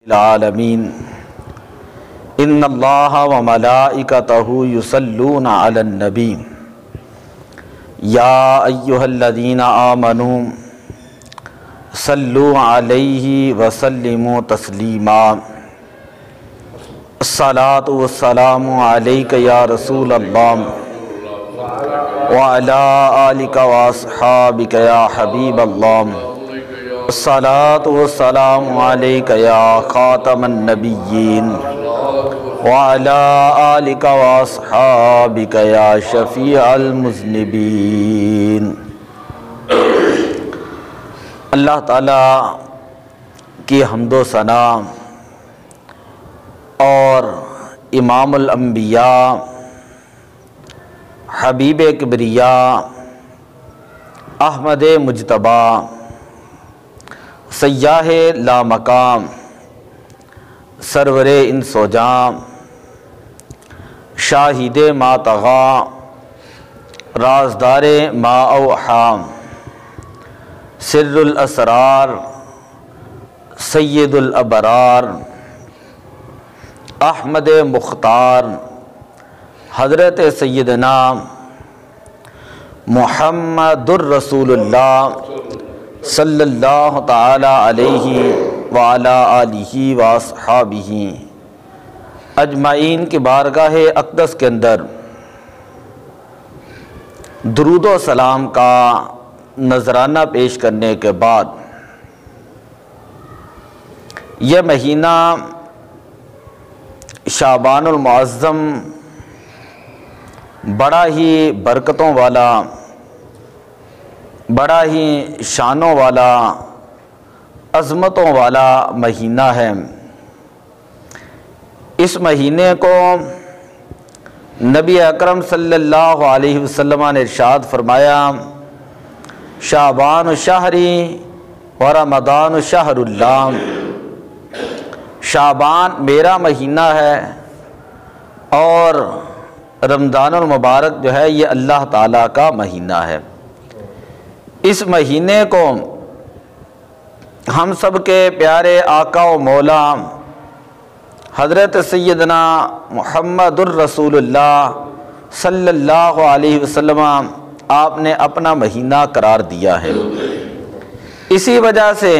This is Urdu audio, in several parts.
العالمین ان اللہ و ملائکتہ یصلون علی النبی یا ایھا الذین آمنوا صلوا علیہ وسلموا تسلیما الصلاۃ والسلام علیک یا رسول اللہ وعلی آلک واصحابک یا حبیب اللہ الصلاۃ والسلام علیک یا خاتم النبیین وعلی آلک واصحابک یا شفیع المذنبین۔ اللہ تعالیٰ کی حمد و ثنا اور امام الانبیاء حبیب کبریاء احمد مجتبی سیاح لا مقام سرور انس و جاں شاہد ما طغیٰ رازدار ما اوحام سر الاسرار سید الابرار احمد مختار حضرت سیدنا محمد الرسول اللہ صلی اللہ تعالی علیہ وعلی آلہ واصحابہ اجمعین کی بارگاہ اقدس کے اندر درود و سلام کا نذرانہ پیش کرنے کے بعد یہ مہینہ شعبان المعظم بڑا ہی برکتوں والا، بڑا ہی شانوں والا، عظمتوں والا مہینہ ہے۔ اس مہینے کو نبی اکرم صلی اللہ علیہ وسلم نے ارشاد فرمایا، شعبان شہری و رمضان شہر اللہ، شعبان میرا مہینہ ہے اور رمضان المبارک جو ہے یہ اللہ تعالیٰ کا مہینہ ہے۔ اس مہینے کو ہم سب کے پیارے آقا و مولا حضرت سیدنا محمد الرسول اللہ صلی اللہ علیہ وسلم آپ نے اپنا مہینہ قرار دیا ہے۔ اسی وجہ سے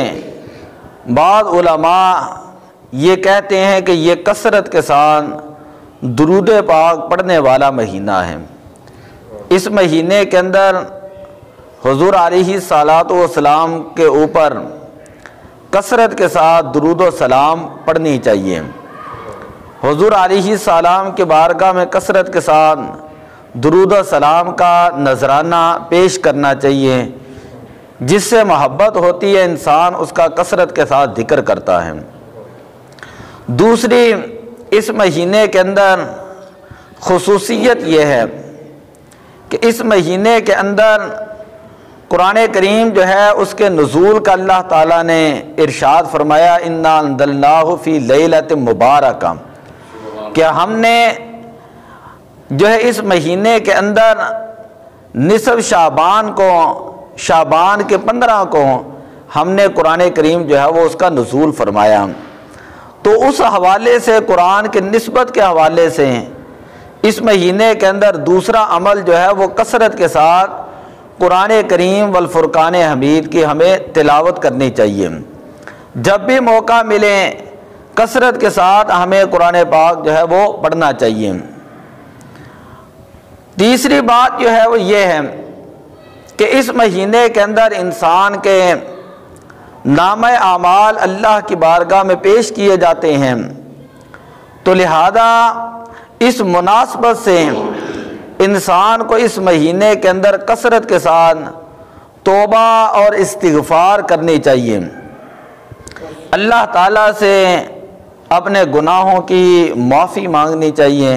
بعض علماء یہ کہتے ہیں کہ یہ کثرت کے ساتھ درود پاک پڑھنے والا مہینہ ہے۔ اس مہینے کے اندر حضور علیہ الصلاۃ والسلام کے اوپر کثرت کے ساتھ درود و سلام پڑھنی چاہیے۔ حضور علیہ السلام کے بارگاہ میں کثرت کے ساتھ درود و سلام کا نذرانہ پیش کرنا چاہیے، جس سے محبت ہوتی ہے، انسان اس کا کثرت کے ساتھ ذکر کرتا ہے۔ دوسری، اس مہینے کے اندر خصوصیت یہ ہے کہ اس مہینے کے اندر قرآن کریم جو ہے اس کے نزول کا اللہ تعالیٰ نے ارشاد فرمایا، انا انزلناہ فی لیلۃ مبارکہ، کہ ہم نے جو ہے اس مہینے کے اندر نصف شعبان کو، شعبان کے 15 کو ہم نے قرآن کریم جو ہے وہ اس کا نزول فرمایا۔ تو اس حوالے سے، قرآن کے نسبت کے حوالے سے اس مہینے کے اندر دوسرا عمل جو ہے وہ کثرت کے ساتھ قرآن کریم والفرقان حمید کی ہمیں تلاوت کرنی چاہیے۔ جب بھی موقع ملے کثرت کے ساتھ ہمیں قرآن پاک جو ہے وہ پڑھنا چاہیے۔ تیسری بات جو ہے وہ یہ ہے کہ اس مہینے کے اندر انسان کے نامہ اعمال اللہ کی بارگاہ میں پیش کیے جاتے ہیں، تو لہذا اس مناسبت سے انسان کو اس مہینے کے اندر کثرت کے ساتھ توبہ اور استغفار کرنی چاہیے، اللہ تعالیٰ سے اپنے گناہوں کی معافی مانگنی چاہیے،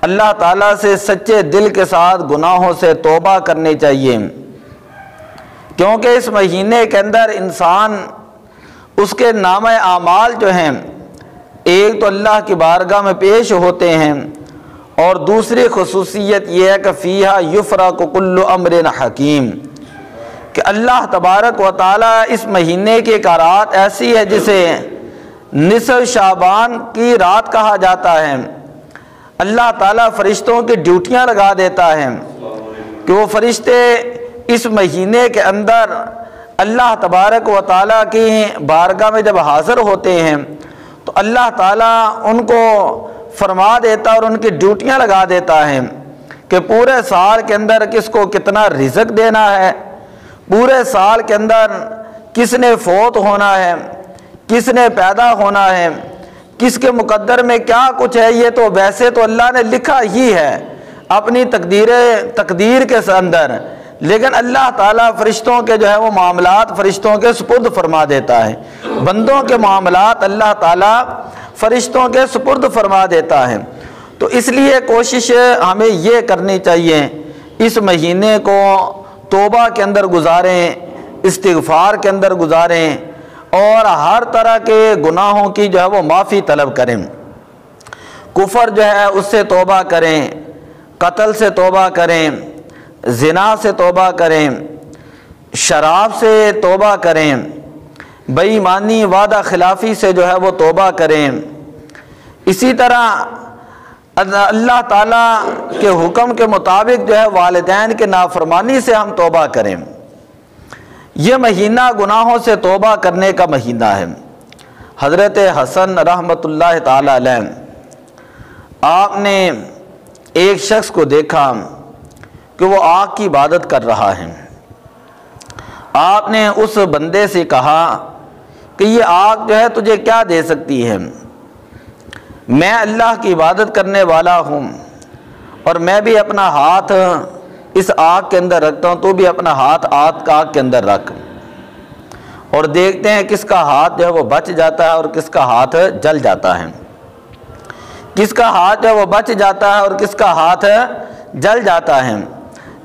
اللہ تعالیٰ سے سچے دل کے ساتھ گناہوں سے توبہ کرنی چاہیے، کیونکہ اس مہینے کے اندر انسان اس کے نامہ اعمال جو ہیں ایک تو اللہ کی بارگاہ میں پیش ہوتے ہیں، اور دوسری خصوصیت یہ ہے کہ فیہا یفرق کل امر حکیم، کہ اللہ تبارک و تعالیٰ اس مہینے کی ایک رات ایسی ہے جسے نصف شعبان کی رات کہا جاتا ہے۔ اللہ تعالیٰ فرشتوں کی ڈیوٹیاں لگا دیتا ہے کہ وہ فرشتے اس مہینے کے اندر اللہ تبارک و تعالیٰ کی بارگاہ میں جب حاضر ہوتے ہیں تو اللہ تعالیٰ ان کو فرما دیتا اور ان کی ڈیوٹیاں لگا دیتا ہے کہ پورے سال کے اندر کس کو کتنا رزق دینا ہے، پورے سال کے اندر کس نے فوت ہونا ہے، کس نے پیدا ہونا ہے، کس کے مقدر میں کیا کچھ ہے۔ یہ تو ویسے تو اللہ نے لکھا ہی ہے اپنی تقدیر کے اندر، لیکن اللہ تعالیٰ فرشتوں کے جو ہے وہ معاملات فرشتوں کے سپرد فرما دیتا ہے۔ بندوں کے معاملات اللہ تعالیٰ فرشتوں کے سپرد فرما دیتا ہے۔ تو اس لیے کوشش ہمیں یہ کرنی چاہیے اس مہینے کو توبہ کے اندر گزاریں، استغفار کے اندر گزاریں اور ہر طرح کے گناہوں کی جو ہے وہ معافی طلب کریں۔ کفر جو ہے اس سے توبہ کریں، قتل سے توبہ کریں، زنا سے توبہ کریں، شراب سے توبہ کریں، بے ایمانی وعدہ خلافی سے جو ہے وہ توبہ کریں۔ اسی طرح اللہ تعالیٰ کے حکم کے مطابق جو ہے والدین کے نافرمانی سے ہم توبہ کریں۔ یہ مہینہ گناہوں سے توبہ کرنے کا مہینہ ہے۔ حضرت حسن رحمۃ اللہ تعالی علیہ آپ نے ایک شخص کو دیکھا کہ وہ آگ کی عبادت کر رہا ہے۔ آپ نے اس بندے سے کہا کہ یہ آگ جو ہے تجھے کیا دے سکتی ہے؟ میں اللہ کی عبادت کرنے والا ہوں اور میں بھی اپنا ہاتھ اس آگ کے اندر رکھتا ہوں، تو بھی اپنا ہاتھ آگ کے اندر رکھ، اور دیکھتے ہیں کس کا ہاتھ جو ہے وہ بچ جاتا ہے اور کس کا ہاتھ جل جاتا ہے، کس کا ہاتھ جو ہے وہ بچ جاتا ہے اور کس کا ہاتھ جل جاتا ہے۔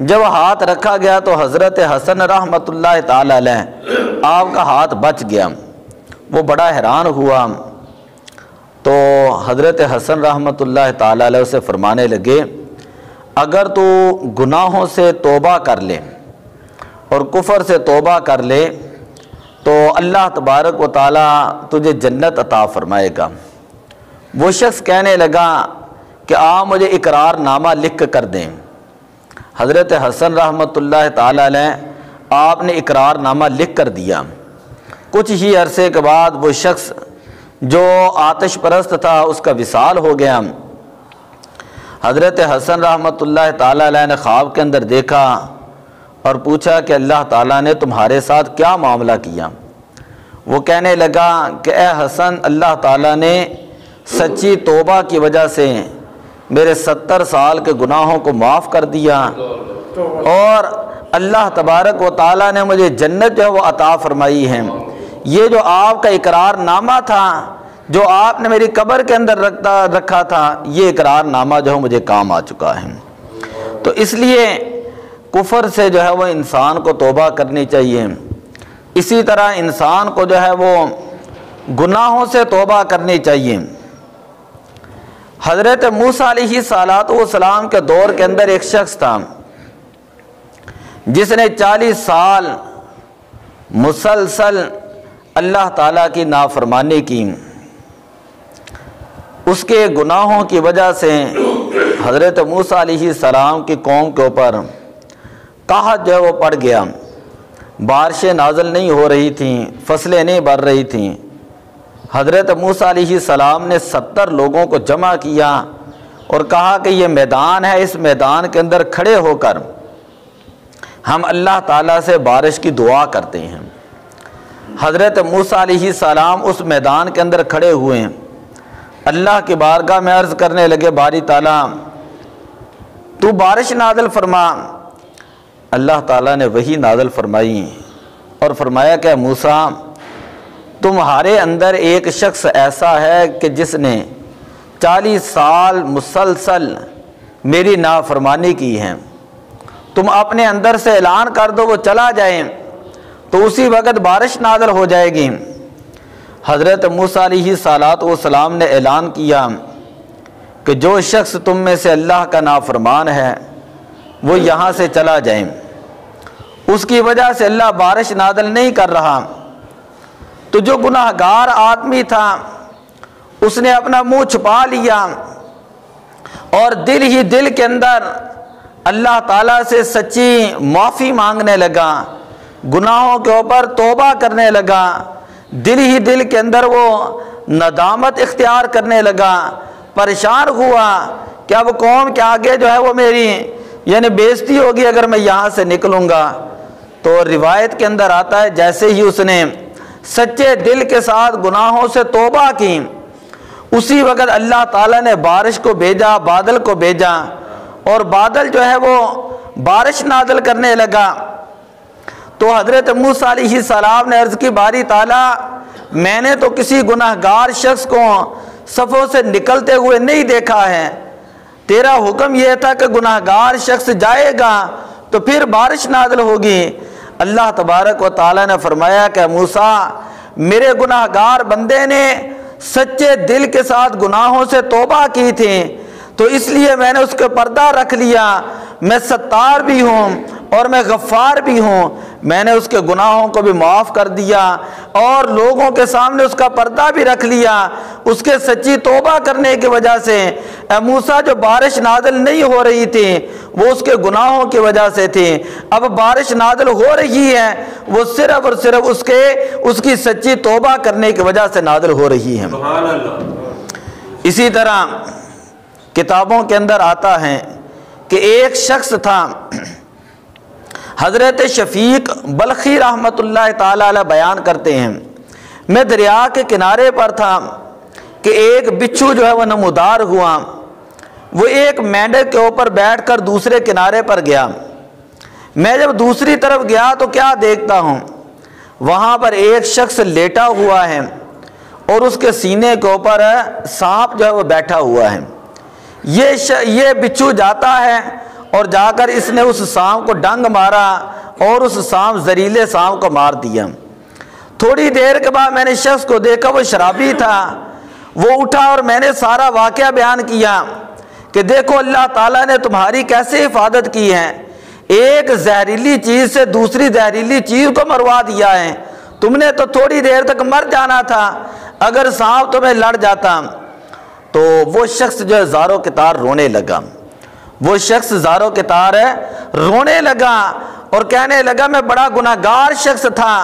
جب ہاتھ رکھا گیا تو حضرت حسن رحمۃ اللہ تعالی علیہ آپ کا ہاتھ بچ گیا۔ وہ بڑا حیران ہوا تو حضرت حسن رحمۃ اللہ تعالی علیہ سے فرمانے لگے، اگر تو گناہوں سے توبہ کر لے اور کفر سے توبہ کر لے تو اللہ تبارک و تعالیٰ تجھے جنت عطا فرمائے گا۔ وہ شخص کہنے لگا کہ آپ مجھے اقرار نامہ لکھ کر دیں۔ حضرت حسن رحمۃ اللہ تعالی علیہ آپ نے اقرار نامہ لکھ کر دیا۔ کچھ ہی عرصے کے بعد وہ شخص جو آتش پرست تھا اس کا وصال ہو گیا۔ حضرت حسن رحمۃ اللہ تعالی علیہ نے خواب کے اندر دیکھا اور پوچھا کہ اللہ تعالیٰ نے تمہارے ساتھ کیا معاملہ کیا؟ وہ کہنے لگا کہ اے حسن، اللہ تعالیٰ نے سچی توبہ کی وجہ سے میرے 70 سال کے گناہوں کو معاف کر دیا اور اللہ تبارک و تعالیٰ نے مجھے جنت جو ہے وہ عطا فرمائی ہے۔ یہ جو آپ کا اقرار نامہ تھا جو آپ نے میری قبر کے اندر رکھا تھا، یہ اقرار نامہ جو ہے مجھے کام آ چکا ہے۔ تو اس لیے کفر سے جو ہے وہ انسان کو توبہ کرنی چاہیے، اسی طرح انسان کو جو ہے وہ گناہوں سے توبہ کرنی چاہیے۔ حضرت موسیٰ علیہ السلام کے دور کے اندر ایک شخص تھا جس نے 40 سال مسلسل اللہ تعالیٰ کی نافرمانی کی۔ اس کے گناہوں کی وجہ سے حضرت موسیٰ علیہ السلام کی قوم کے اوپر قحط جو ہے وہ پڑ گیا، بارشیں نازل نہیں ہو رہی تھیں، فصلیں نہیں بڑھ رہی تھیں۔ حضرت موسیٰ علیہ السلام نے 70 لوگوں کو جمع کیا اور کہا کہ یہ میدان ہے، اس میدان کے اندر کھڑے ہو کر ہم اللہ تعالیٰ سے بارش کی دعا کرتے ہیں۔ حضرت موسیٰ علیہ السلام اس میدان کے اندر کھڑے ہوئے، اللہ کی بارگاہ میں عرض کرنے لگے، باری تعالیٰ تو بارش نازل فرما۔ اللہ تعالیٰ نے وحی نازل فرمائی اور فرمایا کہ موسیٰ، تمہارے اندر ایک شخص ایسا ہے کہ جس نے 40 سال مسلسل میری نافرمانی کی ہے، تم اپنے اندر سے اعلان کر دو وہ چلا جائے تو اسی وقت بارش نازل ہو جائے گی۔ حضرت موسیٰ علیہ السلام نے اعلان کیا کہ جو شخص تم میں سے اللہ کا نافرمان ہے وہ یہاں سے چلا جائے، اس کی وجہ سے اللہ بارش نازل نہیں کر رہا۔ تو جو گناہگار آدمی تھا اس نے اپنا منہ چھپا لیا اور دل ہی دل کے اندر اللہ تعالیٰ سے سچی معافی مانگنے لگا، گناہوں کے اوپر توبہ کرنے لگا، دل ہی دل کے اندر وہ ندامت اختیار کرنے لگا، پریشان ہوا کہ اب قوم کے آگے جو ہے وہ میری یعنی بےزتی ہوگی اگر میں یہاں سے نکلوں گا۔ تو روایت کے اندر آتا ہے جیسے ہی اس نے سچے دل کے ساتھ گناہوں سے توبہ کی، اسی وقت اللہ تعالیٰ نے بارش کو بھیجا، بادل کو بھیجا، اور بادل جو ہے وہ بارش نازل کرنے لگا۔ تو حضرت موسیٰ علیہ السلام نے عرض کی باری تعالیٰ میں نے تو کسی گناہگار شخص کو صفوں سے نکلتے ہوئے نہیں دیکھا ہے، تیرا حکم یہ تھا کہ گناہگار شخص جائے گا تو پھر بارش نازل ہوگی۔ اللہ تبارک و تعالیٰ نے فرمایا کہ موسیٰ میرے گناہگار بندے نے سچے دل کے ساتھ گناہوں سے توبہ کی تھی تو اس لیے میں نے اس کے پردہ رکھ لیا، میں ستار بھی ہوں اور میں غفار بھی ہوں، میں نے اس کے گناہوں کو بھی معاف کر دیا اور لوگوں کے سامنے اس کا پردہ بھی رکھ لیا۔ اس کے سچی توبہ کرنے کی وجہ سے اے موسیٰ جو بارش نازل نہیں ہو رہی تھی وہ اس کے گناہوں کی وجہ سے تھی، اب بارش نازل ہو رہی ہے وہ صرف اور صرف اس کی سچی توبہ کرنے کی وجہ سے نازل ہو رہی ہے۔ سبحان اللہ۔ اسی طرح کتابوں کے اندر آتا ہے کہ ایک شخص تھا، حضرت شفیق بلخی رحمۃ اللہ تعالی علیہ بیان کرتے ہیں میں دریا کے کنارے پر تھا کہ ایک بچھو جو ہے وہ نمودار ہوا، وہ ایک مینڈک کے اوپر بیٹھ کر دوسرے کنارے پر گیا۔ میں جب دوسری طرف گیا تو کیا دیکھتا ہوں، وہاں پر ایک شخص لیٹا ہوا ہے اور اس کے سینے کے اوپر سانپ جو ہے وہ بیٹھا ہوا ہے۔ یہ بچھو جاتا ہے اور جا کر اس نے اس سانپ کو ڈنگ مارا اور اس زہریلے سانپ کو مار دیا۔ تھوڑی دیر کے بعد میں نے شخص کو دیکھا، وہ شرابی تھا، وہ اٹھا اور میں نے سارا واقعہ بیان کیا کہ دیکھو اللہ تعالیٰ نے تمہاری کیسے حفاظت کی ہے، ایک زہریلی چیز سے دوسری زہریلی چیز کو مروا دیا ہے، تم نے تو تھوڑی دیر تک مر جانا تھا اگر سانپ تمہیں لڑ جاتا۔ تو وہ شخص جو ہے زاروں کے تار رونے لگا، وہ شخص زاروں کے تار رونے لگا اور کہنے لگا میں بڑا گناہگار شخص تھا،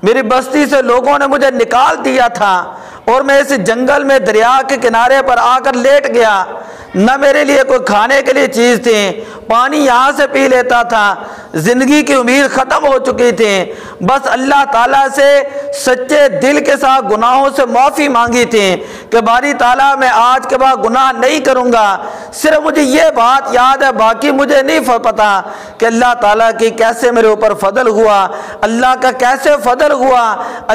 میری بستی سے لوگوں نے مجھے نکال دیا تھا اور میں اس جنگل میں دریا کے کنارے پر آ کر لیٹ گیا، نہ میرے لیے کوئی کھانے کے لیے چیز تھی، پانی یہاں سے پی لیتا تھا، زندگی کی امید ختم ہو چکی تھی، بس اللہ تعالیٰ سے سچے دل کے ساتھ گناہوں سے معافی مانگی تھی کہ باری تعالیٰ میں آج کے بعد گناہ نہیں کروں گا۔ صرف مجھے یہ بات یاد ہے، باقی مجھے نہیں پتا کہ اللہ تعالیٰ کی کیسے میرے اوپر فضل ہوا، اللہ کا کیسے فضل ہوا،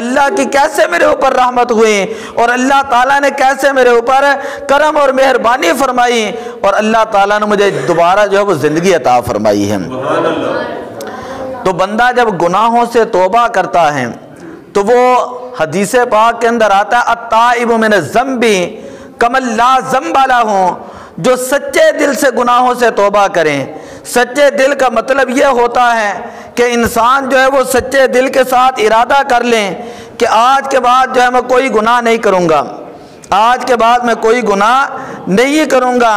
اللہ کی کیسے میرے اوپر رحمت ہوئی اور اللہ تعالیٰ نے کیسے میرے اوپر کرم اور مہربانی فرمائی اور اللہ تعالیٰ نے مجھے دوبارہ جو ہے وہ زندگی عطا فرمائی ہے۔ تو بندہ جب گناہوں سے توبہ کرتا ہے تو وہ حدیث پاک کے اندر آتا ہے التائب من الذنب کمن لا ذنب لہ، جو سچے دل سے گناہوں سے توبہ کریں۔ سچے دل کا مطلب یہ ہوتا ہے کہ انسان جو ہے وہ سچے دل کے ساتھ ارادہ کر لیں کہ آج کے بعد جو ہے میں کوئی گناہ نہیں کروں گا، آج کے بعد میں کوئی گناہ نہیں کروں گا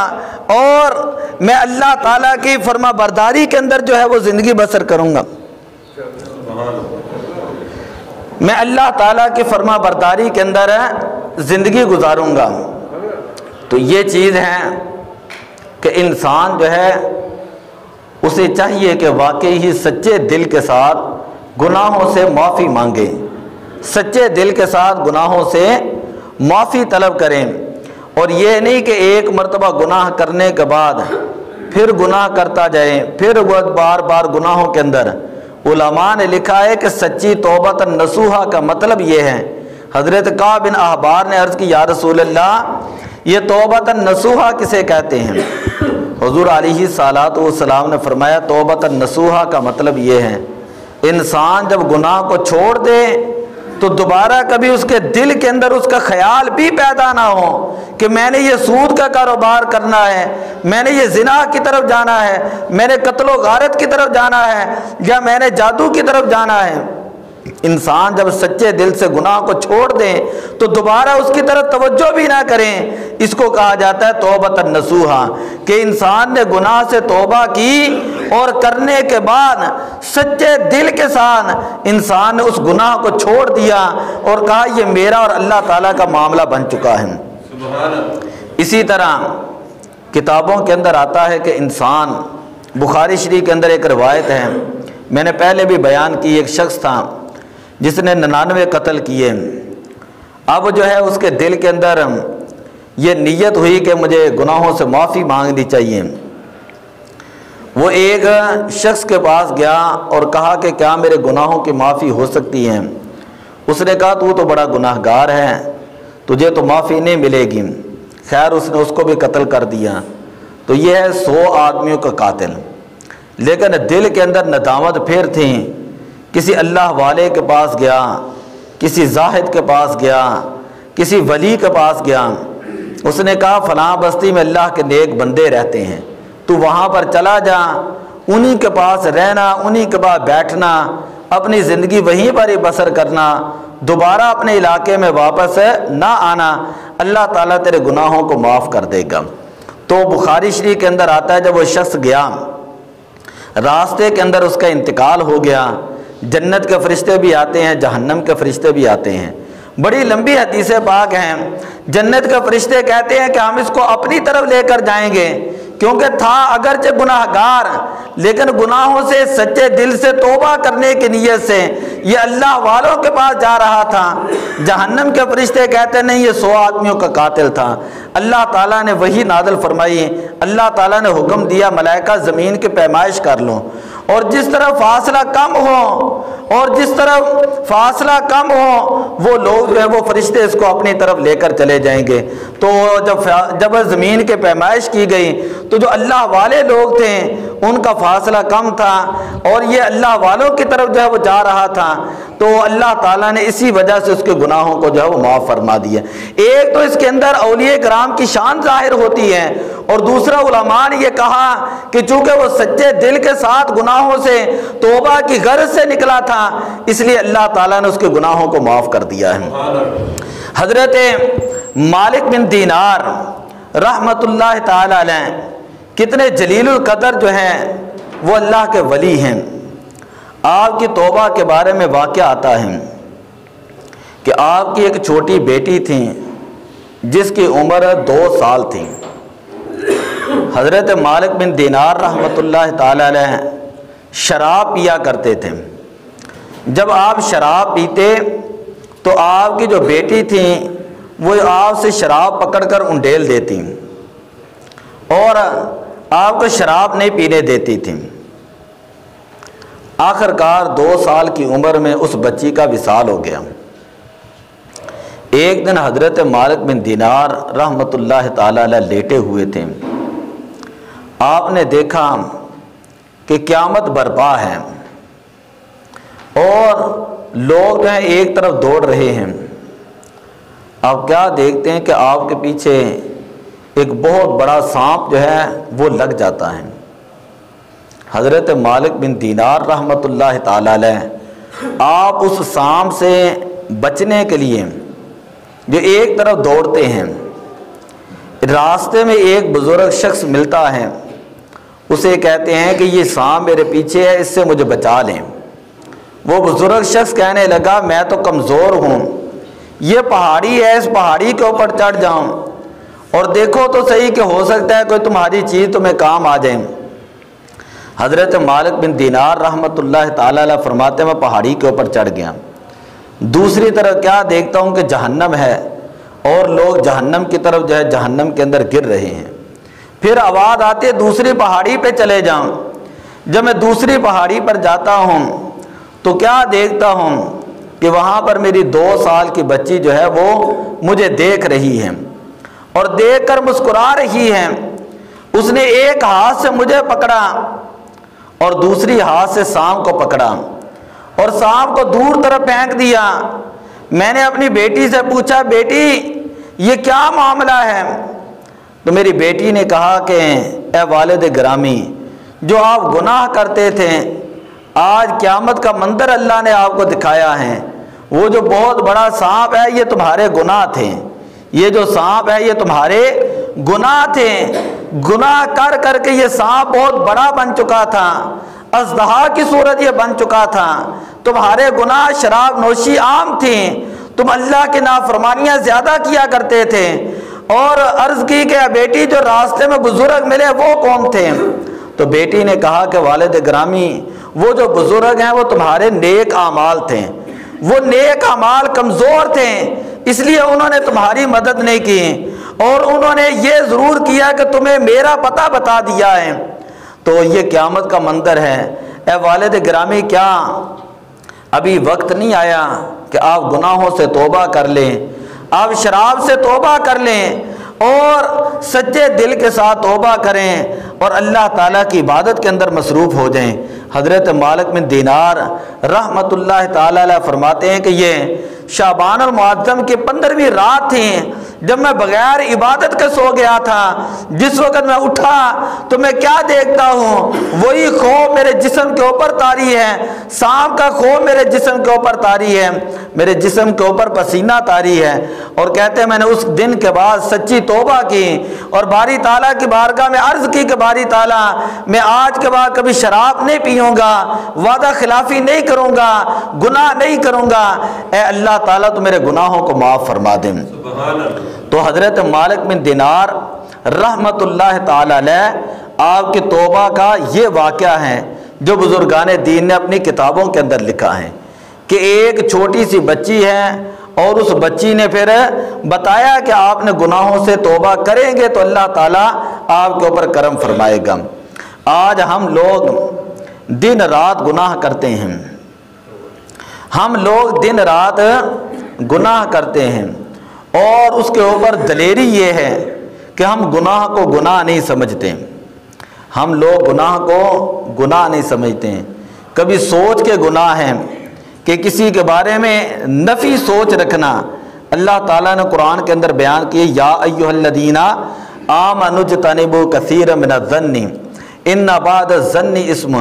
اور میں اللہ تعالیٰ کی فرما برداری کے اندر جو ہے وہ زندگی بسر کروں گا، میں اللہ تعالیٰ کی فرما برداری کے اندر زندگی گزاروں گا۔ تو یہ چیز ہے کہ انسان جو ہے اسے چاہیے کہ واقعی ہی سچے دل کے ساتھ گناہوں سے معافی مانگے، سچے دل کے ساتھ گناہوں سے معافی طلب کریں، اور یہ نہیں کہ ایک مرتبہ گناہ کرنے کے بعد پھر گناہ کرتا جائے، پھر وہ بار بار گناہوں کے اندر۔ علماء نے لکھا ہے کہ سچی توبۃ نصوحہ کا مطلب یہ ہے، حضرت کعب بن احبار نے عرض کی یا رسول اللہ یہ توبۃ نصوحہ کسے کہتے ہیں؟ حضور علیہ الصلوۃ والسلام نے فرمایا توبۃ نصوحہ کا مطلب یہ ہے انسان جب گناہ کو چھوڑ دے تو دوبارہ کبھی اس کے دل کے اندر اس کا خیال بھی پیدا نہ ہو کہ میں نے یہ سود کا کاروبار کرنا ہے، میں نے یہ زنا کی طرف جانا ہے، میں نے قتل و غارت کی طرف جانا ہے، یا میں نے جادو کی طرف جانا ہے۔ انسان جب سچے دل سے گناہ کو چھوڑ دیں تو دوبارہ اس کی طرف توجہ بھی نہ کریں، اس کو کہا جاتا ہے توبۃ النصوحہ، کہ انسان نے گناہ سے توبہ کی اور کرنے کے بعد سچے دل کے ساتھ انسان نے اس گناہ کو چھوڑ دیا اور کہا یہ میرا اور اللہ تعالیٰ کا معاملہ بن چکا ہے۔ اسی طرح کتابوں کے اندر آتا ہے کہ انسان، بخاری شریف کے اندر ایک روایت ہے، میں نے پہلے بھی بیان کی، ایک شخص تھا جس نے 99 قتل کیے، اب جو ہے اس کے دل کے اندر یہ نیت ہوئی کہ مجھے گناہوں سے معافی مانگنی چاہیے۔ وہ ایک شخص کے پاس گیا اور کہا کہ کیا میرے گناہوں کی معافی ہو سکتی ہے؟ اس نے کہا تو بڑا گناہ گار ہے، تجھے تو معافی نہیں ملے گی۔ خیر اس نے اس کو بھی قتل کر دیا، تو یہ ہے 100 آدمیوں کا قاتل۔ لیکن دل کے اندر ندامت پھر تھی، کسی اللہ والے کے پاس گیا، کسی زاہد کے پاس گیا، کسی ولی کے پاس گیا، اس نے کہا فلاں بستی میں اللہ کے نیک بندے رہتے ہیں، تو وہاں پر چلا جا، انہی کے پاس رہنا، انہی کے پاس بیٹھنا، اپنی زندگی وہیں پر ہی بسر کرنا، دوبارہ اپنے علاقے میں واپس نہ آنا، اللہ تعالیٰ تیرے گناہوں کو معاف کر دے گا۔ تو بخاری شریف کے اندر آتا ہے جب وہ شخص گیا، راستے کے اندر اس کا انتقال ہو گیا، جنت کے فرشتے بھی آتے ہیں، جہنم کے فرشتے بھی آتے ہیں، بڑی لمبی حدیث پاک ہیں۔ جنت کے فرشتے کہتے ہیں کہ ہم اس کو اپنی طرف لے کر جائیں گے، کیونکہ تھا اگرچہ گناہ گار لیکن گناہوں سے سچے دل سے توبہ کرنے کی نیت سے یہ اللہ والوں کے پاس جا رہا تھا۔ جہنم کے فرشتے کہتے نہیں، یہ 100 آدمیوں کا قاتل تھا۔ اللہ تعالیٰ نے وحی نازل فرمائی، اللہ تعالیٰ نے حکم دیا ملائکہ زمین کی پیمائش کر لو، اور جس طرح فاصلہ کم ہو وہ لوگ جو ہے وہ فرشتے اس کو اپنی طرف لے کر چلے جائیں گے۔ تو جب زمین کے پیمائش کی گئی تو جو اللہ والے لوگ تھے ان کا فاصلہ کم تھا اور یہ اللہ والوں کی طرف جو ہے وہ جا رہا تھا، تو اللہ تعالیٰ نے اسی وجہ سے اس کے گناہوں کو جو ہے وہ معاف فرما دیا۔ ایک تو اس کے اندر اولیاء کرام کی شان ظاہر ہوتی ہے، اور دوسرا علماء نے یہ کہا کہ چونکہ وہ سچے دل کے ساتھ گناہوں سے توبہ کی غرض سے نکلا تھا، اس لیے اللہ تعالیٰ نے اس کے گناہوں کو معاف کر دیا ہے۔ حضرت مالک بن دینار رحمت اللہ تعالی علیہ کتنے جلیل القدر جو ہیں وہ اللہ کے ولی ہیں۔ آپ کی توبہ کے بارے میں واقعہ آتا ہے کہ آپ کی ایک چھوٹی بیٹی تھی جس کی عمر 2 سال تھی۔ حضرت مالک بن دینار رحمت اللہ تعالی علیہ شراب پیا کرتے تھے۔ جب آپ شراب پیتے تو آپ کی جو بیٹی تھی وہ آپ سے شراب پکڑ کر انڈیل دیتی اور آپ کو شراب نہیں پینے دیتی تھی۔ آخر کار 2 سال کی عمر میں اس بچی کا وصال ہو گیا۔ ایک دن حضرت مالک بن دینار رحمت اللہ تعالی علیہ لیٹے ہوئے تھے، آپ نے دیکھا کہ قیامت برپا ہے اور لوگ جو ہیں ایک طرف دوڑ رہے ہیں۔ آپ کیا دیکھتے ہیں کہ آپ کے پیچھے ایک بہت بڑا سانپ جو ہے وہ لگ جاتا ہے۔ حضرت مالک بن دینار رحمت اللہ تعالی علیہ آپ اس سانپ سے بچنے کے لیے جو ایک طرف دوڑتے ہیں، راستے میں ایک بزرگ شخص ملتا ہے، اسے کہتے ہیں کہ یہ سانپ میرے پیچھے ہے، اس سے مجھے بچا لیں۔ وہ بزرگ شخص کہنے لگا میں تو کمزور ہوں، یہ پہاڑی ہے، اس پہاڑی کے اوپر چڑھ جاؤں اور دیکھو تو صحیح کہ ہو سکتا ہے کوئی تمہاری چیز تمہیں کام آ جائے۔ حضرت مالک بن دینار رحمت اللہ تعالی علیہ فرماتے ہیں میں پہاڑی کے اوپر چڑھ گیا، دوسری طرف کیا دیکھتا ہوں کہ جہنم ہے اور لوگ جہنم کی طرف جو ہے جہنم کے اندر گر رہے ہیں۔ پھر آواز آتی ہے دوسری پہاڑی پہ چلے جاؤں۔ جب میں دوسری پہاڑی پر جاتا ہوں تو کیا دیکھتا ہوں کہ وہاں پر میری 2 سال کی بچی جو ہے وہ مجھے دیکھ رہی ہے اور دیکھ کر مسکرا رہی ہے۔ اس نے ایک ہاتھ سے مجھے پکڑا اور دوسری ہاتھ سے سانپ کو پکڑا اور سانپ کو دور طرف پھینک دیا۔ میں نے اپنی بیٹی سے پوچھا بیٹی یہ کیا معاملہ ہے؟ تو میری بیٹی نے کہا کہ اے والد گرامی، جو آپ گناہ کرتے تھے آج قیامت کا منظر اللہ نے آپ کو دکھایا ہے۔ وہ جو بہت بڑا سانپ ہے یہ تمہارے گناہ تھے، یہ جو سانپ ہے یہ تمہارے گناہ تھے، گناہ کر کر کے یہ سانپ بہت بڑا بن چکا تھا، اژدہا کی صورت یہ بن چکا تھا۔ تمہارے گناہ شراب نوشی عام تھی، تم اللہ کی نافرمانیاں زیادہ کیا کرتے تھے، اور عرض کی کہ بیٹی جو راستے میں بزرگ ملے وہ کون تھے؟ تو بیٹی نے کہا کہ والد گرامی وہ جو بزرگ ہیں وہ تمہارے نیک اعمال تھے، وہ نیک اعمال کمزور تھے اس لیے انہوں نے تمہاری مدد نہیں کی، اور انہوں نے یہ ضرور کیا کہ تمہیں میرا پتہ بتا دیا ہے۔ تو یہ قیامت کا منظر ہے۔ اے والد گرامی کیا ابھی وقت نہیں آیا کہ آپ گناہوں سے توبہ کر لیں، آپ شراب سے توبہ کر لیں اور سچے دل کے ساتھ توبہ کریں اور اللہ تعالیٰ کی عبادت کے اندر مصروف ہو جائیں۔ حضرت مالک بن دینار رحمۃ اللہ تعالیٰ علیہ فرماتے ہیں کہ یہ شعبان المعظم کی 15ویں رات تھی جب میں بغیر عبادت کے سو گیا تھا۔ جس وقت میں اٹھا تو میں کیا دیکھتا ہوں، وہی خوف میرے جسم کے اوپر طاری ہے، سانپ کا خوف میرے جسم کے اوپر طاری ہے، میرے جسم کے اوپر پسینہ طاری ہے۔ اور کہتے ہیں میں نے اس دن کے بعد سچی توبہ کی اور باری تعالیٰ کی بارگاہ میں عرض کی کہ باری تعالیٰ میں آج کے بعد کبھی شراب نہیں پیوں گا، وعدہ خلافی نہیں کروں گا، گناہ نہیں کروں گا، اے اللہ تعالیٰ تو میرے گناہوں کو معاف فرما دیں۔ تو حضرت مالک بن دینار رحمت اللہ تعالی علیہ آپ کی توبہ کا یہ واقعہ ہے جو بزرگان دین نے اپنی کتابوں کے اندر لکھا ہے کہ ایک چھوٹی سی بچی ہے اور اس بچی نے پھر بتایا کہ آپ نے گناہوں سے توبہ کریں گے تو اللہ تعالیٰ آپ کے اوپر کرم فرمائے گا۔ آج ہم لوگ دن رات گناہ کرتے ہیں، ہم لوگ دن رات گناہ کرتے ہیں، اور اس کے اوپر دلیری یہ ہے کہ ہم گناہ کو گناہ نہیں سمجھتے، ہم لوگ گناہ کو گناہ نہیں سمجھتے ہیں۔ کبھی سوچ کے گناہ ہیں کہ کسی کے بارے میں نفی سوچ رکھنا۔ اللہ تعالیٰ نے قرآن کے اندر بیان کیے یا ایھا الذین آمنوا اجتنبوا کثیرا من الظن ان بعض الظن اسم۔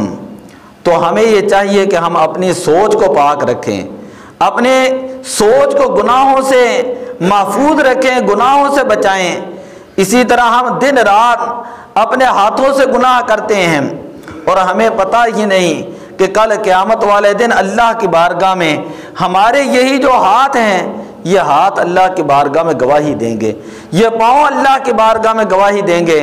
تو ہمیں یہ چاہیے کہ ہم اپنی سوچ کو پاک رکھیں، اپنے سوچ کو گناہوں سے محفوظ رکھیں، گناہوں سے بچائیں۔ اسی طرح ہم دن رات اپنے ہاتھوں سے گناہ کرتے ہیں اور ہمیں پتہ ہی نہیں کہ کل قیامت والے دن اللہ کی بارگاہ میں ہمارے یہی جو ہاتھ ہیں یہ ہاتھ اللہ کی بارگاہ میں گواہی دیں گے، یہ پاؤں اللہ کی بارگاہ میں گواہی دیں گے،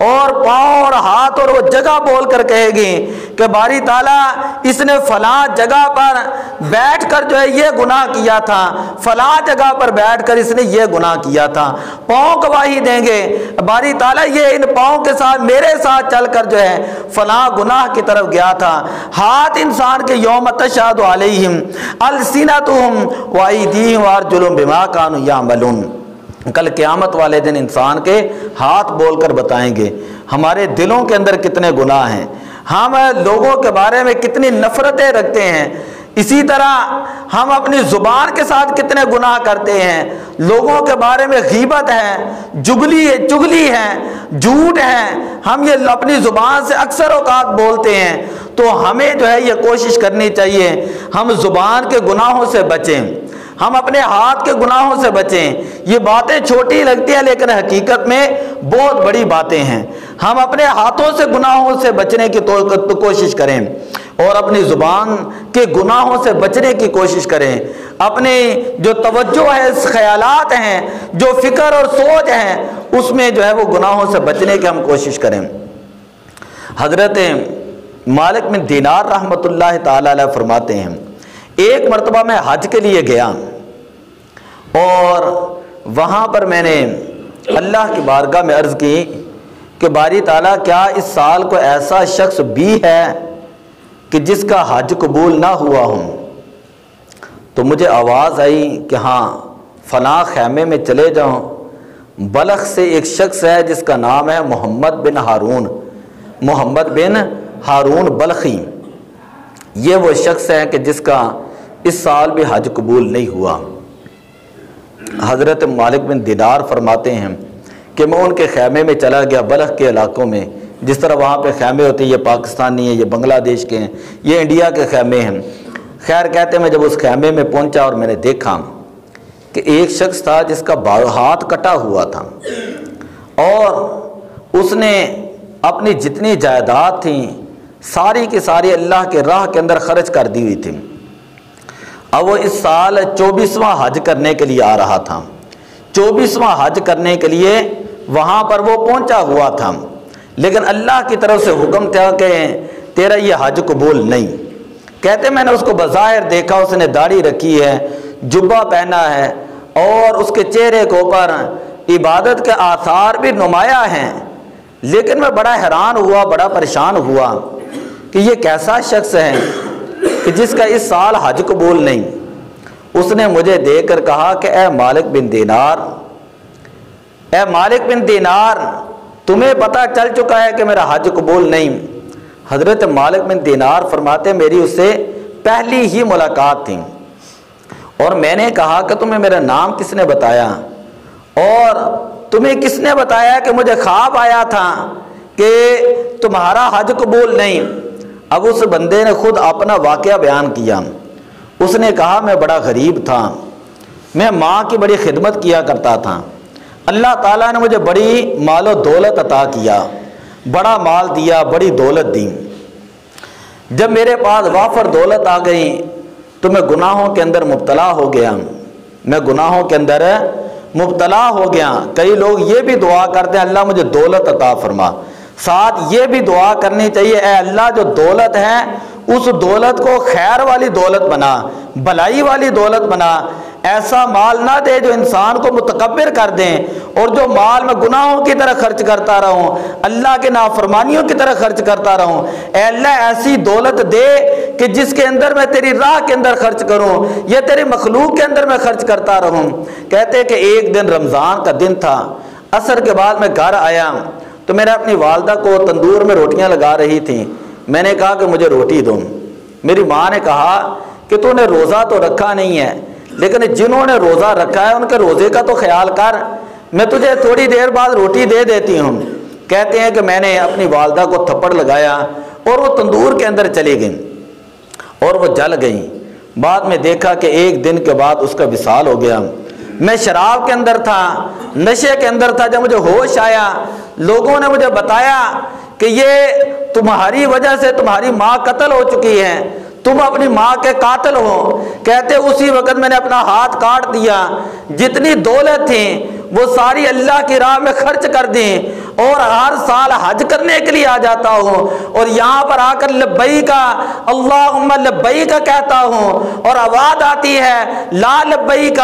اور پاؤں اور ہاتھ اور وہ جگہ بول کر کہے گی کہ باری تعالیٰ اس نے فلاں جگہ پر بیٹھ کر جو ہے یہ گناہ کیا تھا، فلاں جگہ پر بیٹھ کر اس نے یہ گناہ کیا تھا۔ پاؤں گواہی دیں گے باری تعالیٰ یہ ان پاؤں کے ساتھ میرے ساتھ چل کر جو ہے فلاں گناہ کی طرف گیا تھا۔ ہاتھ انسان کے یوم تشہد علیہم السنتہم وایدیہم وارجلہم بما کانوا یعملون، کل قیامت والے دن انسان کے ہاتھ بول کر بتائیں گے ہمارے دلوں کے اندر کتنے گناہ ہیں، ہم لوگوں کے بارے میں کتنی نفرتیں رکھتے ہیں، اسی طرح ہم اپنی زبان کے ساتھ کتنے گناہ کرتے ہیں، لوگوں کے بارے میں غیبت ہے، چغلی ہے، جھوٹ ہے، ہم یہ اپنی زبان سے اکثر اوقات بولتے ہیں۔ تو ہمیں جو ہے یہ کوشش کرنی چاہیے ہم زبان کے گناہوں سے بچیں، ہم اپنے ہاتھ کے گناہوں سے بچیں۔ یہ باتیں چھوٹی لگتی ہیں لیکن حقیقت میں بہت بڑی باتیں ہیں۔ ہم اپنے ہاتھوں سے گناہوں سے بچنے کی کوشش کریں اور اپنی زبان کے گناہوں سے بچنے کی کوشش کریں، اپنی جو توجہ ہے، خیالات ہیں، جو فکر اور سوچ ہیں، اس میں جو ہے وہ گناہوں سے بچنے کی ہم کوشش کریں۔ حضرت مالک بن دینار رحمۃ اللہ تعالی علیہ فرماتے ہیں ایک مرتبہ میں حج کے لیے گیا اور وہاں پر میں نے اللہ کی بارگاہ میں عرض کی کہ باری تعالیٰ کیا اس سال کو ایسا شخص بھی ہے کہ جس کا حج قبول نہ ہوا ہوں؟ تو مجھے آواز آئی کہ ہاں فلاں خیمے میں چلے جاؤں، بلخ سے ایک شخص ہے جس کا نام ہے محمد بن ہارون بلخی، یہ وہ شخص ہے کہ جس کا اس سال بھی حج قبول نہیں ہوا۔ حضرت مالک بن دینار فرماتے ہیں کہ میں ان کے خیمے میں چلا گیا، بلخ کے علاقوں میں جس طرح وہاں پہ خیمے ہوتے ہیں، یہ پاکستانی ہیں، یہ بنگلہ دیش کے ہیں، یہ انڈیا کے خیمے ہیں۔ خیر کہتے میں جب اس خیمے میں پہنچا اور میں نے دیکھا کہ ایک شخص تھا جس کا ہاتھ کٹا ہوا تھا، اور اس نے اپنی جتنی جائیداد تھیں ساری کی ساری اللہ کے راہ کے اندر خرچ کر دی ہوئی تھی۔ اب وہ اس سال 24واں حج کرنے کے لیے آ رہا تھا، 24واں حج کرنے کے لیے وہاں پر وہ پہنچا ہوا تھا، لیکن اللہ کی طرف سے حکم تھا کہ تیرا یہ حج قبول نہیں۔ کہتے میں نے اس کو بظاہر دیکھا، اس نے داڑھی رکھی ہے، جبہ پہنا ہے، اور اس کے چہرے کے اوپر عبادت کے آثار بھی نمایاں ہیں، لیکن میں بڑا حیران ہوا، بڑا پریشان ہوا کہ یہ کیسا شخص ہے کہ جس کا اس سال حج قبول نہیں۔ اس نے مجھے دیکھ کر کہا کہ اے مالک بن دینار، اے مالک بن دینار، تمہیں پتہ چل چکا ہے کہ میرا حج قبول نہیں۔ حضرت مالک بن دینار فرماتے میری اس سے پہلی ہی ملاقات تھی، اور میں نے کہا کہ تمہیں میرا نام کس نے بتایا، اور تمہیں کس نے بتایا کہ مجھے خواب آیا تھا کہ تمہارا حج قبول نہیں۔ اب اس بندے نے خود اپنا واقعہ بیان کیا۔ اس نے کہا میں بڑا غریب تھا، میں ماں کی بڑی خدمت کیا کرتا تھا، اللہ تعالیٰ نے مجھے بڑی مال و دولت عطا کیا، بڑا مال دیا، بڑی دولت دی۔ جب میرے پاس وافر دولت آ گئی تو میں گناہوں کے اندر مبتلا ہو گیا، میں گناہوں کے اندر مبتلا ہو گیا۔ کئی لوگ یہ بھی دعا کرتے ہیں اللہ مجھے دولت عطا فرما، ساتھ یہ بھی دعا کرنی چاہیے اے اللہ جو دولت ہے اس دولت کو خیر والی دولت بنا، بھلائی والی دولت بنا، ایسا مال نہ دے جو انسان کو متکبر کر دیں، اور جو مال میں گناہوں کی طرح خرچ کرتا رہوں، اللہ کے نافرمانیوں کی طرح خرچ کرتا رہوں، اے اللہ ایسی دولت دے کہ جس کے اندر میں تیری راہ کے اندر خرچ کروں یا تیری مخلوق کے اندر میں خرچ کرتا رہوں۔ کہتے کہ ایک دن رمضان کا دن تھا، عصر کے بعد میں گھر آیا تو میں نے اپنی والدہ کو تندور میں روٹیاں لگا رہی تھیں، میں نے کہا کہ مجھے روٹی دو۔ میری ماں نے کہا کہ تو نے روزہ تو رکھا نہیں ہے، لیکن جنہوں نے روزہ رکھا ہے ان کے روزے کا تو خیال کر، میں تجھے تھوڑی دیر بعد روٹی دے دیتی ہوں۔ کہتے ہیں کہ میں نے اپنی والدہ کو تھپڑ لگایا اور وہ تندور کے اندر چلی گئیں اور وہ جل گئیں۔ بعد میں دیکھا کہ ایک دن کے بعد اس کا وصال ہو گیا۔ میں شراب کے اندر تھا، نشے کے اندر تھا۔ جب مجھے ہوش آیا لوگوں نے مجھے بتایا کہ یہ تمہاری وجہ سے تمہاری ماں قتل ہو چکی ہے، تم اپنی ماں کے قاتل ہو۔ کہتے اسی وقت میں نے اپنا ہاتھ کاٹ دیا، جتنی دولت تھی وہ ساری اللہ کی راہ میں خرچ کر دیں، اور ہر سال حج کرنے کے لیے آ جاتا ہوں اور یہاں پر آ کر لبیک اللہم لبیک کہتا ہوں، اور آواز آتی ہے لا لبیک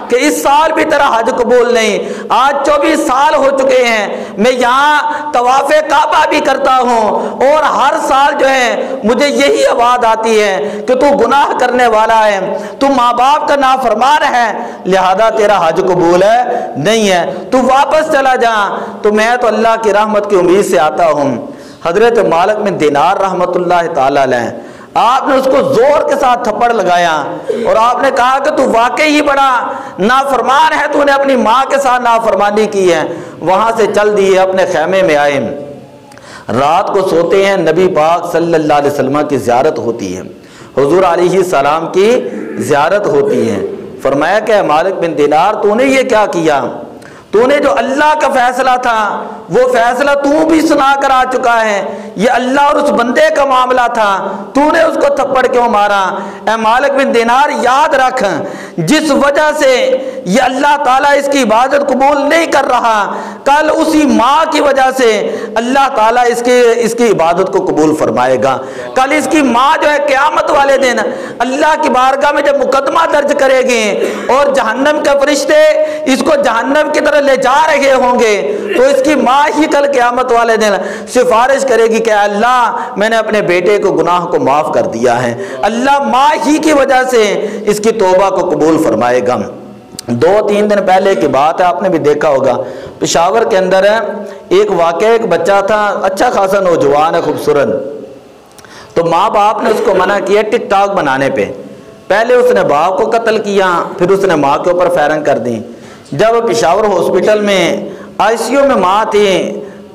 کہ اس سال بھی تیرا حج قبول نہیں۔ آج 24 سال ہو چکے ہیں، میں یہاں طواف کعبہ بھی کرتا ہوں، اور ہر سال جو ہے مجھے یہی آواز آتی ہے کہ تو گناہ کرنے والا ہے، تو ماں باپ کا نافرمان ہے، لہذا تیرا حج قبول ہے نہیں ہے، تو واپس چلا جا۔ تو میں تو اللہ کی رحمت کی امید سے آتا ہوں۔ حضرت مالک بن دینار رحمت اللہ تعالی علیہ، آپ نے اس کو زور کے ساتھ تھپڑ لگایا اور آپ نے کہا کہ تو واقعی ہی بڑا نافرمان ہے، تو نے اپنی ماں کے ساتھ نافرمانی کی ہے۔ وہاں سے چل دیے، اپنے خیمے میں آئے، رات کو سوتے ہیں، نبی پاک صلی اللہ علیہ وسلم کی زیارت ہوتی ہے، حضور علیہ السلام کی زیارت ہوتی ہے۔ فرمایا کہ مالک بن دینار تو نے یہ کیا کیا؟ تو نے جو اللہ کا فیصلہ تھا وہ فیصلہ تو بھی سنا کر آ چکا ہے، یہ اللہ اور اس بندے کا معاملہ تھا، تو نے اس کو تھپڑ کیوں مارا؟ اے مالک بن دینار یاد رکھ، جس وجہ سے یہ اللہ تعالیٰ اس کی عبادت قبول نہیں کر رہا، کل اسی ماں کی وجہ سے اللہ تعالیٰ اس کی عبادت کو قبول فرمائے گا۔ کل اس کی ماں جو ہے قیامت والے دن اللہ کی بارگاہ میں جب مقدمہ درج کرے گی اور جہنم کے فرشتے اس کو جہنم کی طرف لے جا رہے ہوں گے، تو اس کی ماں ہی کل قیامت والے دن سفارش کرے گی کہ اللہ میں نے اپنے بیٹے کو گناہ کو معاف کر دیا ہے، اللہ ماں ہی کی وجہ سے اس کی توبہ کو قبول فرمائے گا۔ 2-3 دن پہلے کی بات ہے، آپ نے بھی دیکھا ہوگا، پشاور کے اندر ایک واقعہ، ایک بچہ تھا اچھا خاصا نوجوان ہے، خوبصورت، تو ماں باپ نے اس کو منع کیا ٹک ٹاک بنانے پہ۔ پہلے اس نے باپ کو قتل کیا، پھر اس نے ماں کے اوپر فائرنگ کر دی۔ جب پشاور ہاسپٹل میں آئی سی یو میں ماں تھی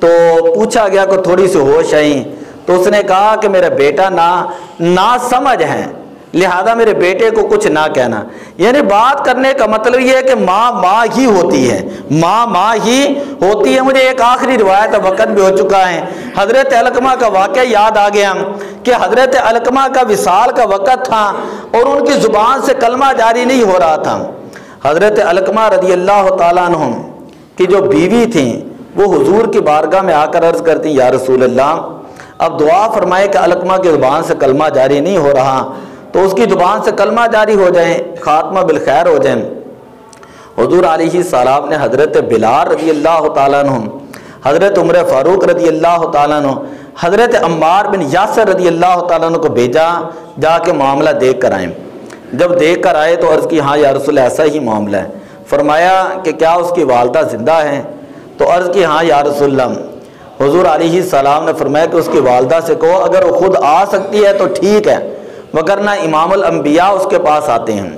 تو پوچھا گیا کہ تھوڑی سی ہوش آئی تو اس نے کہا کہ میرا بیٹا نا سمجھ ہے، لہذا میرے بیٹے کو کچھ نہ کہنا۔ یعنی بات کرنے کا مطلب یہ ہے کہ ماں ہی ہوتی ہے، ماں ہی ہوتی ہے۔ مجھے ایک آخری روایت، وقت بھی ہو چکا ہے، حضرت علقمہ کا واقعہ یاد آ گیا کہ حضرت علقمہ کا وصال کا وقت تھا اور ان کی زبان سے کلمہ جاری نہیں ہو رہا تھا۔ حضرت علقمہ رضی اللہ تعالیٰ عنہ کی جو بیوی تھیں وہ حضور کی بارگاہ میں آ کر عرض کرتی یا رسول اللہ اب دعا فرمائے کہ علقمہ کی زبان سے کلمہ جاری نہیں ہو رہا تو اس کی زبان سے کلمہ جاری ہو جائیں، خاتمہ بالخیر ہو جائیں۔ حضور علیہ السلام نے حضرت بلال رضی اللہ تعالیٰ عنہ، حضرت عمر فاروق رضی اللہ تعالیٰ عنہ، حضرت عمار بن یاسر رضی اللہ تعالیٰ عنہ کو بھیجا جا کے معاملہ دیکھ کر آئیں۔ جب دیکھ کر آئے تو عرض کی ہاں یا رسول ایسا ہی معاملہ ہے۔ فرمایا کہ کیا اس کی والدہ زندہ ہیں؟ تو عرض کی ہاں یا رسول اللہ۔ حضور علیہ السلام نے فرمایا کہ اس کی والدہ سے کہو اگر وہ خود آ سکتی ہے تو ٹھیک ہے، وگرنہ امام الانبیاء اس کے پاس آتے ہیں۔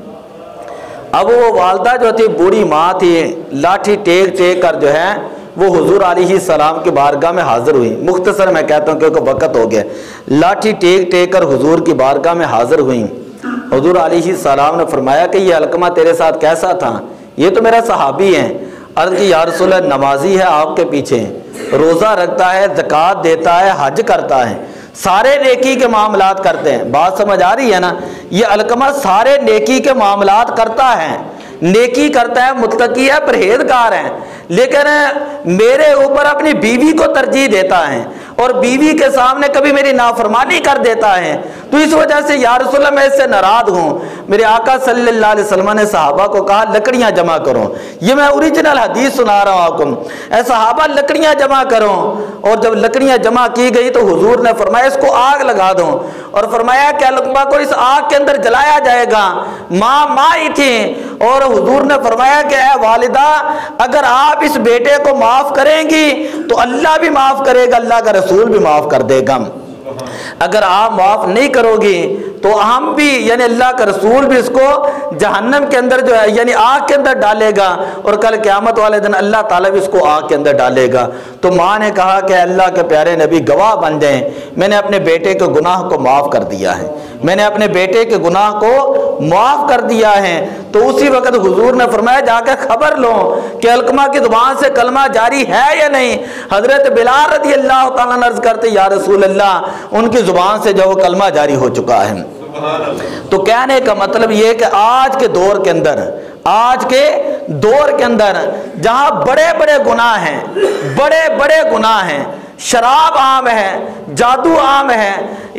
اب وہ والدہ جو تھی بوڑھی ماں تھی، لاٹھی ٹیک ٹیک کر جو ہے وہ حضور علیہ السلام کی بارگاہ میں حاضر ہوئی۔ مختصر میں کہتا ہوں کیونکہ وقت ہو گیا، لاٹھی ٹیک ٹیک کر حضور کی بارگاہ میں حاضر ہوئیں۔ حضور علیہ السلام نے فرمایا کہ یہ علقمہ تیرے ساتھ کیسا تھا؟ یہ تو میرا صحابی ہے۔ عرض کی یا رسول اللہ نمازی ہے آپ کے پیچھے، روزہ رکھتا ہے، زکوٰۃ دیتا ہے، حج کرتا ہے، سارے نیکی کے معاملات کرتے ہیں۔ بات سمجھ آ رہی ہے نا؟ یہ علقمہ سارے نیکی کے معاملات کرتا ہے، نیکی کرتا ہے، متقی ہے، پرہیزگار ہے، لیکن میرے اوپر اپنی بیوی کو ترجیح دیتا ہے اور بیوی کے سامنے کبھی میری نافرمانی کر دیتا ہے، تو اس وجہ سے یا رسول اللہ میں اس سے ناراض ہوں۔ میرے آقا صلی اللہ علیہ وسلم نے صحابہ کو کہا لکڑیاں جمع کرو، یہ میں اوریجنل حدیث سنا رہا ہوں آپ کو، اے صحابہ لکڑیاں جمع کرو۔ اور جب لکڑیاں جمع کی گئی تو حضور نے فرمایا اس کو آگ لگا دو، اور فرمایا کہ علقمہ کو اس آگ کے اندر جلایا جائے گا۔ ماں ہی تھی، اور حضور نے فرمایا کہ اے والدہ اگر آپ اس بیٹے کو معاف کریں گی تو اللہ بھی معاف کرے گا، اللہ کا رسول بھی معاف کر دے گا۔ اگر آپ معاف نہیں کرو گی تو ہم بھی یعنی اللہ کا رسول بھی اس کو جہنم کے اندر جو ہے یعنی آگ کے اندر ڈالے گا، اور کل قیامت والے دن اللہ تعالیٰ بھی اس کو آگ کے اندر ڈالے گا۔ تو ماں نے کہا کہ اللہ کے پیارے نبی گواہ بن جائیں، میں نے اپنے بیٹے کے گناہ کو معاف کر دیا ہے، میں نے اپنے بیٹے کے گناہ کو معاف کر دیا ہے۔ تو اسی وقت حضور نے فرمایا جا کے خبر لو کہ علقمہ کی زبان سے کلمہ جاری ہے یا نہیں۔ حضرت بلال رضی اللہ تعالیٰ عنہ عرض کرتے یا رسول اللہ ان کی زبان سے جو وہ کلمہ جاری ہو چکا ہے۔ تو کہنے کا مطلب یہ کہ آج کے دور کے اندر جہاں بڑے بڑے گناہ ہیں، شراب عام ہے، جادو عام ہے،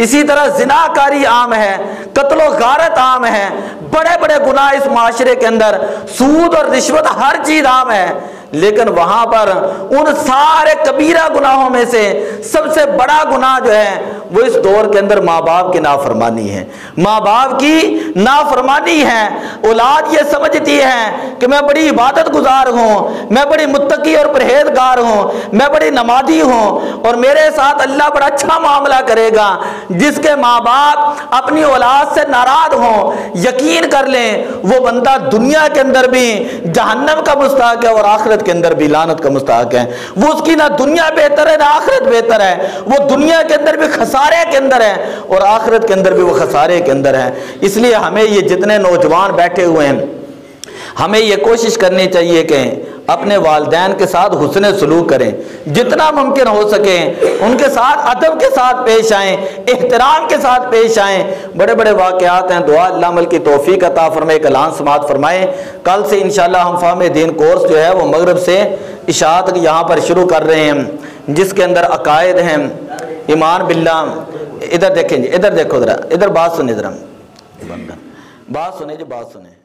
اسی طرح زناکاری عام ہے، قتل و غارت عام ہے، بڑے بڑے گناہ اس معاشرے کے اندر، سود اور رشوت ہر چیز عام ہے، لیکن وہاں پر ان سارے کبیرہ گناہوں میں سے سب سے بڑا گناہ جو ہے وہ اس دور کے اندر ماں باپ کی نافرمانی ہے۔ ماں باپ کی نافرمانی ہے۔ اولاد یہ سمجھتی ہے کہ میں بڑی عبادت گزار ہوں، میں بڑی متقی اور پرہیزگار ہوں، میں بڑی نمازی ہوں اور میرے ساتھ اللہ بڑا اچھا معاملہ کرے گا۔ جس کے ماں باپ اپنی اولاد سے ناراض ہوں، یقین کر لیں وہ بندہ دنیا کے اندر بھی جہنم کا مستحق ہے اور آخرت کے اندر بھی لعنت کا مستحق ہے۔ وہ اس کی نہ دنیا بہتر ہے نہ آخرت بہتر ہے، وہ دنیا کے اندر بھی خسارے کے اندر ہے اور آخرت کے اندر بھی وہ خسارے کے اندر ہے۔ اس لیے ہمیں یہ جتنے نوجوان بیٹھے ہوئے ہیں ہمیں یہ کوشش کرنی چاہیے کہ اپنے والدین کے ساتھ حسن سلوک کریں، جتنا ممکن ہو سکے ان کے ساتھ ادب کے ساتھ پیش آئیں، احترام کے ساتھ پیش آئیں۔ بڑے بڑے واقعات ہیں، دعا اللہ عمل کی توفیق عطا فرمائے، کلام سماعت فرمائے۔ کل سے انشاءاللہ ہم فہم دین کورس جو ہے وہ مغرب سے عشاء تک یہاں پر شروع کر رہے ہیں، جس کے اندر عقائد ہیں، ایمان باللہ۔ ادھر دیکھیں جی، ادھر دیکھو ذرا، ادھر بات سنیں، ذرا بات سنیں جی، بات سنیں۔